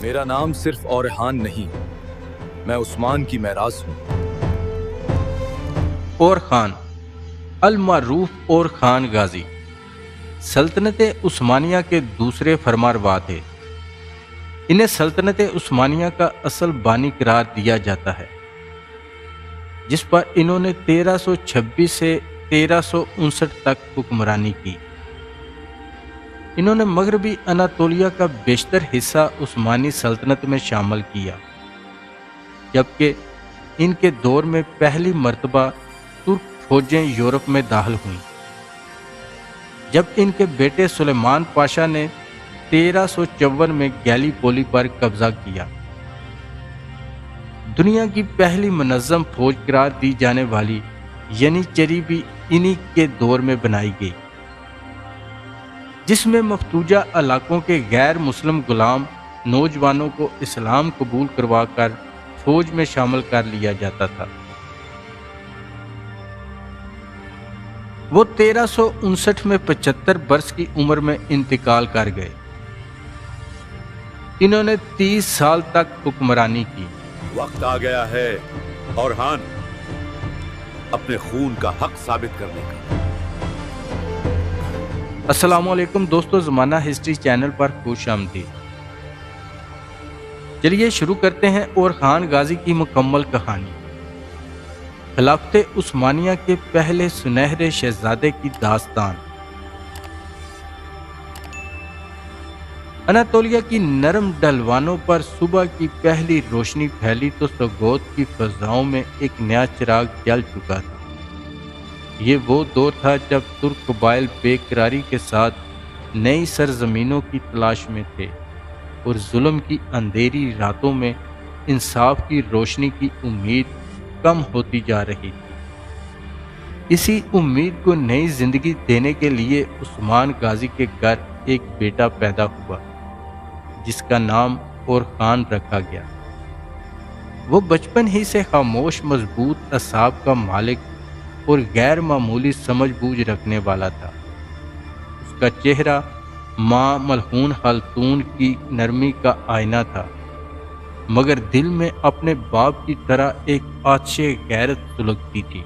میرا نام صرف اورحان نہیں، میں عثمان کی معراج ہوں۔ اور خان المعروف اور خان غازی سلطنت عثمانیہ کے دوسرے فرمانروا تھے۔ انہیں سلطنت عثمانیہ کا اصل بانی قرار دیا جاتا ہے، جس پر انہوں نے 1326 سے 1359 تک حکمرانی کی۔ انہوں نے مغربی اناطولیہ کا بیشتر حصہ عثمانی سلطنت میں شامل کیا، جبکہ ان کے دور میں پہلی مرتبہ ترک فوجیں یورپ میں داخل ہوئیں، جب ان کے بیٹے سلیمان پاشا نے 1354 میں گیلی پولی پر قبضہ کیا۔ دنیا کی پہلی منظم فوج قرار دی جانے والی ینیچری بھی انہی کے دور میں بنائی گئی، جس میں مفتوجہ علاقوں کے غیر مسلم غلام نوجوانوں کو اسلام قبول کروا کر فوج میں شامل کر لیا جاتا تھا۔ وہ 1359 میں 75 برس کی عمر میں انتقال کر گئے۔ انہوں نے 30 سال تک حکمرانی کی۔ وقت آ گیا ہے اورحان اپنے خون کا حق ثابت کرنے کا۔ السلام علیکم دوستو، زمانہ ہسٹری چینل پر خوش آمدید۔ چلیے شروع کرتے ہیں اورحان غازی کی مکمل کہانی۔ خلافت عثمانیہ کے پہلے سنہرے شہزادے کی داستان۔ اناطولیہ کی نرم ڈھلوانوں پر صبح کی پہلی روشنی پھیلی تو سوگوت کی فضاؤں میں ایک نیا چراغ جل چکا تھا۔ یہ وہ دور تھا جب ترک قبائل بے قراری کے ساتھ نئی سرزمینوں کی تلاش میں تھے اور ظلم کی اندھیری راتوں میں انصاف کی روشنی کی امید کم ہوتی جا رہی تھی۔ اسی امید کو نئی زندگی دینے کے لیے عثمان غازی کے گھر ایک بیٹا پیدا ہوا، جس کا نام اورخان رکھا گیا۔ وہ بچپن ہی سے خاموش، مضبوط اعصاب کا مالک اور غیر معمولی سمجھ بوجھ رکھنے والا تھا۔ اس کا چہرہ ماں ملعون خاتون کی نرمی کا آئینہ تھا، مگر دل میں اپنے باپ کی طرح ایک آتش غیرت سلگتی تھی۔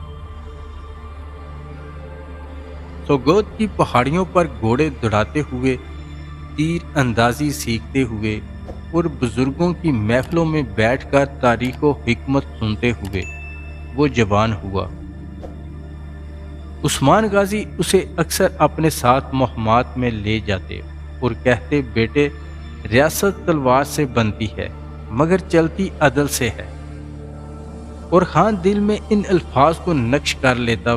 سوگوت کی پہاڑیوں پر گھوڑے دوڑاتے ہوئے، تیر اندازی سیکھتے ہوئے اور بزرگوں کی محفلوں میں بیٹھ کر تاریخ و حکمت سنتے ہوئے وہ جوان ہوا۔ عثمان غازی اسے اکثر اپنے ساتھ مہمات میں لے جاتے اور کہتے، بیٹے، ریاست تلوار سے بنتی ہے مگر چلتی عدل سے ہے۔ اورخان دل میں ان الفاظ کو نقش کر لیتا۔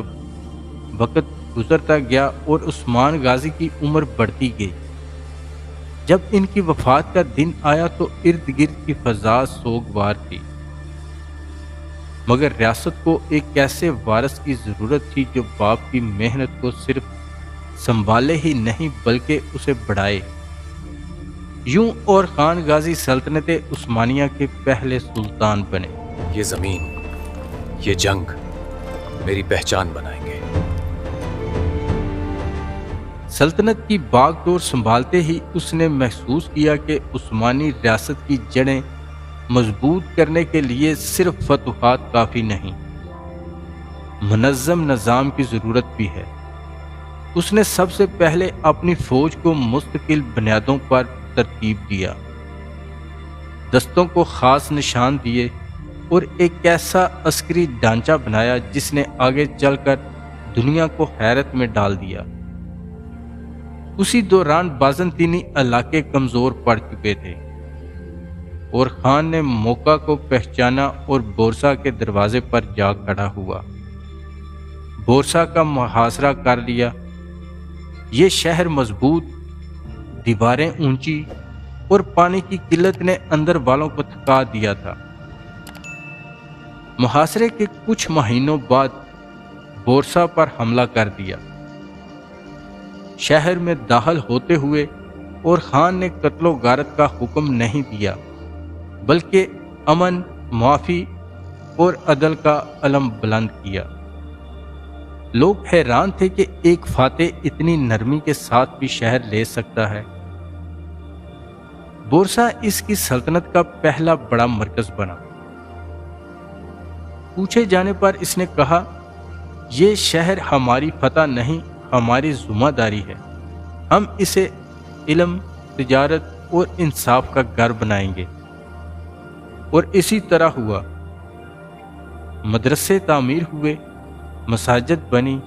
وقت گزرتا گیا اور عثمان غازی کی عمر بڑھتی گئی۔ جب ان کی وفات کا دن آیا تو ارد گرد کی فضا سوگوار تھی، مگر ریاست کو ایک ایسے وارث کی ضرورت تھی جو باپ کی محنت کو صرف سنبھالے ہی نہیں بلکہ اسے بڑھائے۔ یوں اورخان غازی سلطنت عثمانیہ کے پہلے سلطان بنے۔ یہ زمین، یہ جنگ میری پہچان بنائیں گے۔ سلطنت کی باغ ڈور سنبھالتے ہی اس نے محسوس کیا کہ عثمانی ریاست کی جڑیں مضبوط کرنے کے لیے صرف فتوحات کافی نہیں، منظم نظام کی ضرورت بھی ہے۔ اس نے سب سے پہلے اپنی فوج کو مستقل بنیادوں پر ترتیب دیا، دستوں کو خاص نشان دیے اور ایک ایسا عسکری ڈھانچہ بنایا جس نے آگے چل کر دنیا کو حیرت میں ڈال دیا۔ اسی دوران بازنطینی علاقے کمزور پڑ چکے تھے۔ اورخان نے موقع کو پہچانا اور بورسا کے دروازے پر جا کھڑا ہوا۔ بورسا کا محاصرہ کر لیا۔ یہ شہر مضبوط، دیواریں اونچی اور پانی کی قلت نے اندر والوں کو تھکا دیا تھا۔ محاصرے کے کچھ مہینوں بعد بورسا پر حملہ کر دیا۔ شہر میں داخل ہوتے ہوئے اورخان نے قتل و غارت کا حکم نہیں دیا، بلکہ امن، معافی اور عدل کا علم بلند کیا۔ لوگ حیران تھے کہ ایک فاتح اتنی نرمی کے ساتھ بھی شہر لے سکتا ہے۔ بورسا اس کی سلطنت کا پہلا بڑا مرکز بنا۔ پوچھے جانے پر اس نے کہا، یہ شہر ہماری فتح نہیں، ہماری ذمہ داری ہے، ہم اسے علم، تجارت اور انصاف کا گھر بنائیں گے۔ اور اسی طرح ہوا۔ مدرسے تعمیر ہوئے، مساجد بنی،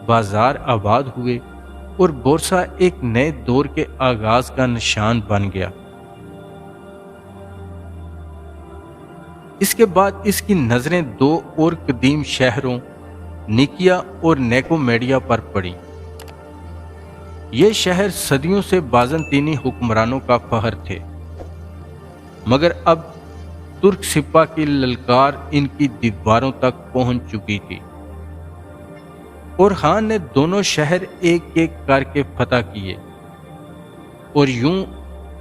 بازار آباد ہوئے اور بورسا ایک نئے دور کے آغاز کا نشان بن گیا۔ اس کے بعد اس کی نظریں دو اور قدیم شہروں نیکیا اور نیکومیڈیا پر پڑی۔ یہ شہر صدیوں سے بازنطینی حکمرانوں کا فخر تھے، مگر اب ترک سپاہ کی للکار ان کی دیواروں تک پہنچ چکی تھی، اور خان نے دونوں شہر ایک ایک کر کے فتح کیے، اور یوں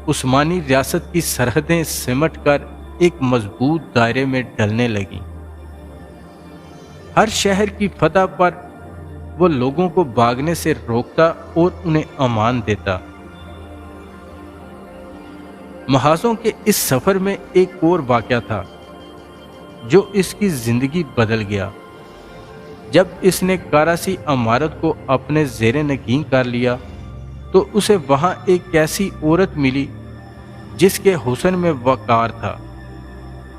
عثمانی ریاست کی سرحدیں سمٹ کر ایک مضبوط دائرے میں ڈلنے لگیں۔ ہر شہر کی فتح پر وہ لوگوں کو بھاگنے سے روکتا اور انہیں امان دیتا۔ محاذوں کے اس سفر میں ایک اور واقعہ تھا جو اس کی زندگی بدل گیا۔ جب اس نے کاراسی عمارت کو اپنے زیر نگین کر لیا تو اسے وہاں ایک ایسی عورت ملی جس کے حسن میں وقار تھا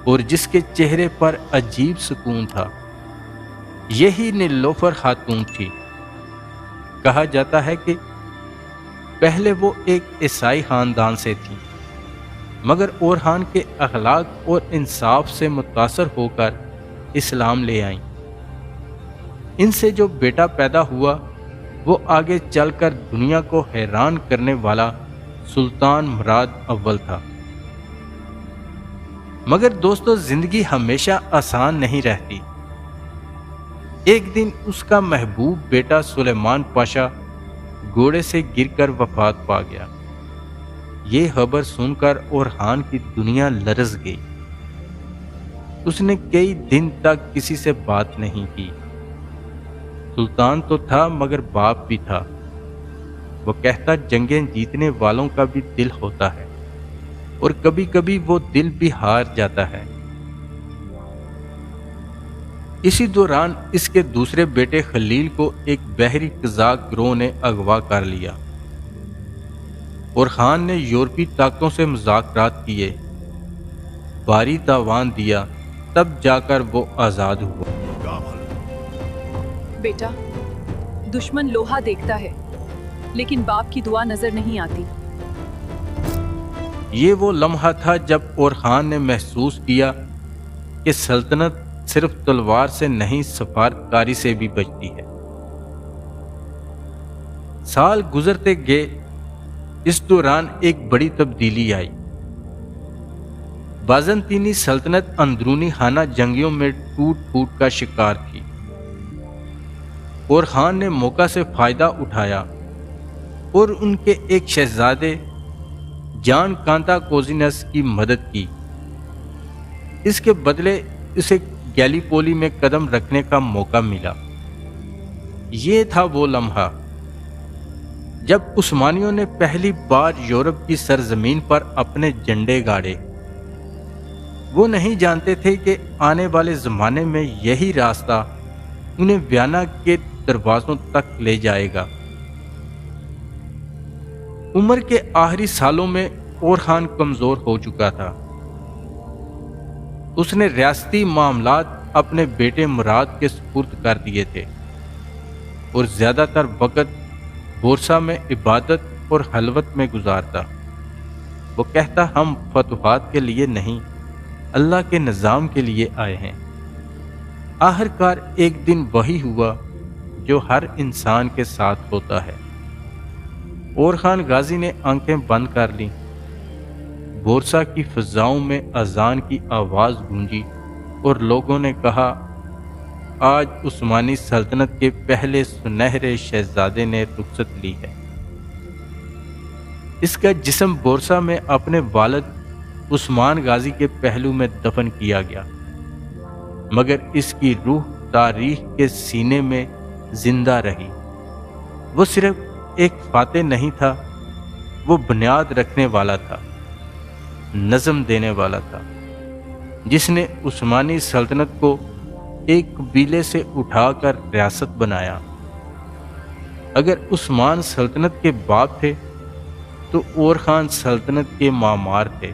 اور جس کے چہرے پر عجیب سکون تھا۔ یہی نیلوفر خاتون تھی۔ کہا جاتا ہے کہ پہلے وہ ایک عیسائی خاندان سے تھی، مگر اورحان کے اخلاق اور انصاف سے متاثر ہو کر اسلام لے آئیں۔ ان سے جو بیٹا پیدا ہوا وہ آگے چل کر دنیا کو حیران کرنے والا سلطان مراد اول تھا۔ مگر دوستو، زندگی ہمیشہ آسان نہیں رہتی۔ ایک دن اس کا محبوب بیٹا سلیمان پاشا گھوڑے سے گر کر وفات پا گیا۔ یہ خبر سن کر اورحان کی دنیا لرز گئی۔ اس نے کئی دن تک کسی سے بات نہیں کی۔ سلطان تو تھا مگر باپ بھی تھا۔ وہ کہتا، جنگیں جیتنے والوں کا بھی دل ہوتا ہے اور کبھی کبھی وہ دل بھی ہار جاتا ہے۔ اسی دوران اس کے دوسرے بیٹے خلیل کو ایک بحری قزاق گروہ نے اغوا کر لیا، اور خان نے یورپی طاقتوں سے مذاکرات کیے، بھاری تاوان دیا، تب جا کر وہ آزاد ہوا۔ بیٹا، دشمن لوہا دیکھتا ہے لیکن باپ کی دعا نظر نہیں آتی۔ یہ وہ لمحہ تھا جب اورخان نے محسوس کیا کہ سلطنت صرف تلوار سے نہیں، سفارتکاری سے بھی بچتی ہے۔ سال گزرتے گئے، اس دوران ایک بڑی تبدیلی آئی۔ بازنطینی سلطنت اندرونی خانہ جنگیوں میں ٹوٹ پھوٹ کا شکار تھی، اورخان نے موقع سے فائدہ اٹھایا اور ان کے ایک شہزادے جان کانتا کوزینس کی مدد کی۔ اس کے بدلے اسے گیلیپولی میں قدم رکھنے کا موقع ملا۔ یہ تھا وہ لمحہ جب عثمانیوں نے پہلی بار یورپ کی سرزمین پر اپنے جھنڈے گاڑے۔ وہ نہیں جانتے تھے کہ آنے والے زمانے میں یہی راستہ انہیں ویانا کے دروازوں تک لے جائے گا۔ عمر کے آخری سالوں میں اورخان کمزور ہو چکا تھا۔ اس نے ریاستی معاملات اپنے بیٹے مراد کے سپرد کر دیے تھے اور زیادہ تر وقت بورسا میں عبادت اور خلوت میں گزارتا۔ وہ کہتا، ہم فتوحات کے لیے نہیں، اللہ کے نظام کے لیے آئے ہیں۔ آخر کار ایک دن وہی ہوا جو ہر انسان کے ساتھ ہوتا ہے۔ اورخان غازی نے آنکھیں بند کر لیں۔ بورسا کی فضاؤں میں اذان کی آواز گونجی اور لوگوں نے کہا، آج عثمانی سلطنت کے پہلے سنہرے شہزادے نے رخصت لی ہے۔ اس کا جسم بورسا میں اپنے والد عثمان غازی کے پہلو میں دفن کیا گیا، مگر اس کی روح تاریخ کے سینے میں زندہ رہی۔ وہ صرف ایک فاتح نہیں تھا، وہ بنیاد رکھنے والا تھا۔ نظم دینے والا تھا، جس نے عثمانی سلطنت کو ایک قبیلے سے اٹھا کر ریاست بنایا۔ اگر عثمان سلطنت کے باپ تھے تو اور خان سلطنت کے معمار تھے۔